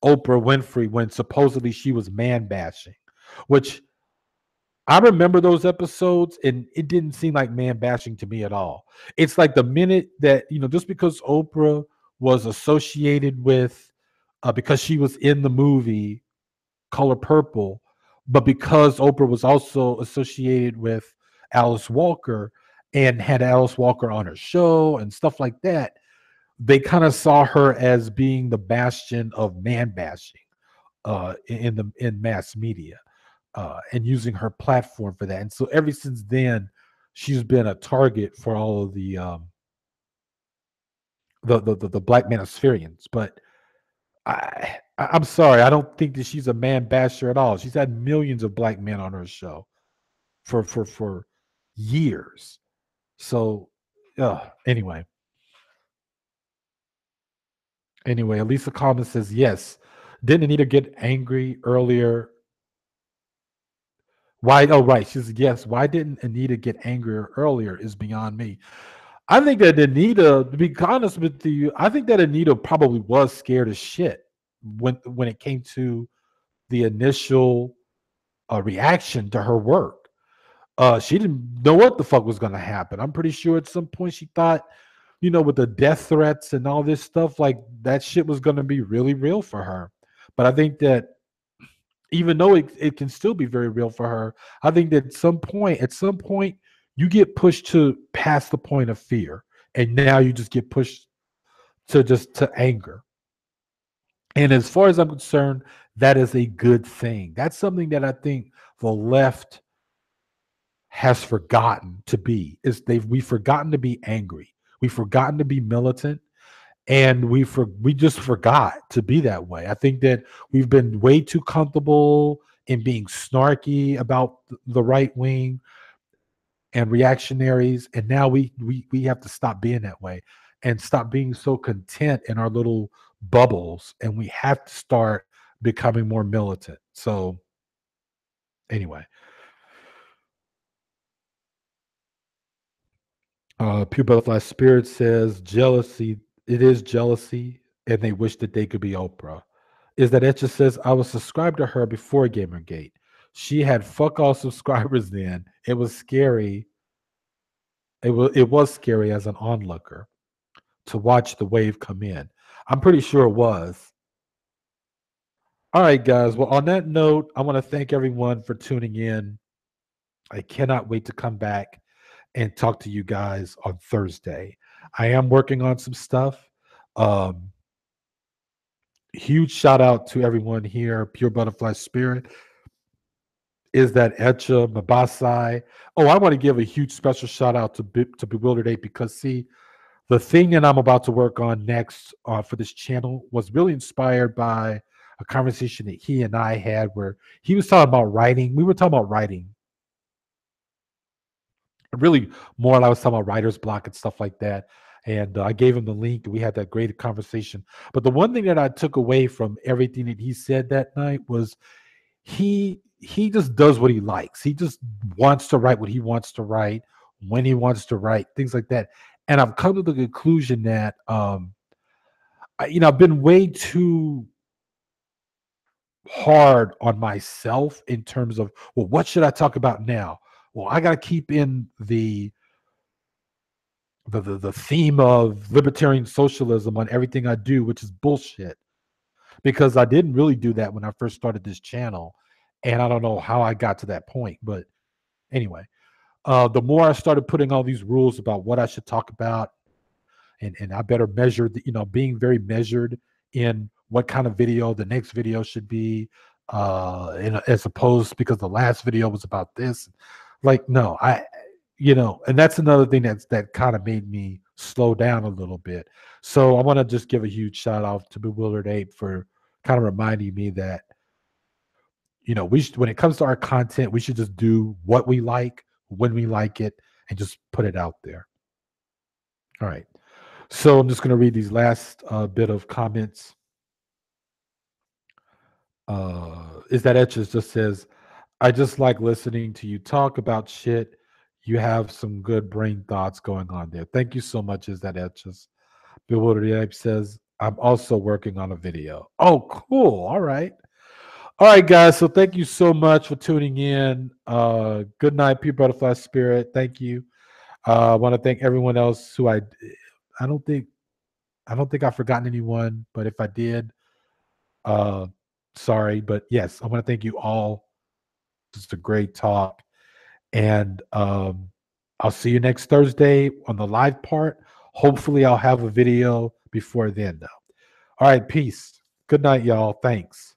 Oprah Winfrey when supposedly she was man bashing, which I remember those episodes and it didn't seem like man bashing to me at all. It's like the minute that, just because Oprah was associated with, because she was in the movie Color Purple, but because Oprah was also associated with Alice Walker and had Alice Walker on her show and stuff like that, they kind of saw her as being the bastion of man bashing in mass media, and using her platform for that. And so ever since then, she's been a target for all of the black Manospherians. But I'm sorry, I don't think that she's a man basher at all. She's had millions of black men on her show for years. So, anyway. Anyway, Elisa Coleman says yes. Didn't Anita get angry earlier? Why? Oh, right. She says yes. Why didn't Anita get angrier earlier is beyond me. I think that Anita, to be honest with you, I think that Anita probably was scared as shit when it came to the initial reaction to her work. She didn't know what the fuck was going to happen. I'm pretty sure at some point she thought, with the death threats and all this stuff, like that shit was going to be really real for her. But I think that even though it can still be very real for her, I think that at some point, you get pushed to past the point of fear. And now you just get pushed to anger. And as far as I'm concerned, that is a good thing. That's something that I think the left has forgotten to be. We've forgotten to be angry. We've forgotten to be militant, and we just forgot to be that way. I think that we've been way too comfortable in being snarky about the right wing and reactionaries, and now we have to stop being that way and stop being so content in our little bubbles, and we have to start becoming more militant. So anyway, Pure Butterfly Spirit says jealousy. It is jealousy, and they wish that they could be Oprah. Is that it? Just says I was subscribed to her before Gamergate. She had fuck all subscribers then. It was scary. It was scary as an onlooker to watch the wave come in. I'm pretty sure it was. All right, guys. Well, on that note, I want to thank everyone for tuning in. I cannot wait to come back and talk to you guys on Thursday. I am working on some stuff. Um, Huge shout out to everyone here, Pure Butterfly Spirit. Is that Etcha, Mabasai? Oh, I want to give a huge special shout out to Bewildered Ape because see, the thing that I'm about to work on next for this channel was really inspired by a conversation that he and I had where he was talking about writing. We were talking about writing. Really, more I was talking about writer's block and stuff like that. And I gave him the link. And we had that great conversation. But the one thing that I took away from everything that he said that night was he just does what he likes. He just wants to write what he wants to write when he wants to write things like that. And I've come to the conclusion that I've been way too hard on myself in terms of, well, what should I talk about now? Well, I got to keep in the theme of libertarian socialism on everything I do, which is bullshit. Because I didn't really do that when I first started this channel, and I don't know how I got to that point. But anyway, the more I started putting all these rules about what I should talk about, and I better measure, being very measured in what kind of video the next video should be, as opposed, because the last video was about this. Like, no, and that's another thing that kind of made me slow down a little bit. So I want to just give a huge shout out to Bewildered Ape for kind of reminding me that, when it comes to our content, we should just do what we like when we like it and just put it out there. All right. So I'm just going to read these last bit of comments. Is that Etches just says, I just like listening to you talk about shit. You have some good brain thoughts going on there. Thank you so much. Is that Etches? Bewildered Ape says, I'm also working on a video. Oh, cool. All right. All right, guys. So thank you so much for tuning in. Good night, Pure Butterfly Spirit. Thank you. I want to thank everyone else who I don't think I've forgotten anyone, but if I did, uh, sorry. But yes, I want to thank you all. Just a great talk. And I'll see you next Thursday on the live part. Hopefully, I'll have a video before then, though. All right, peace. Good night, y'all. Thanks.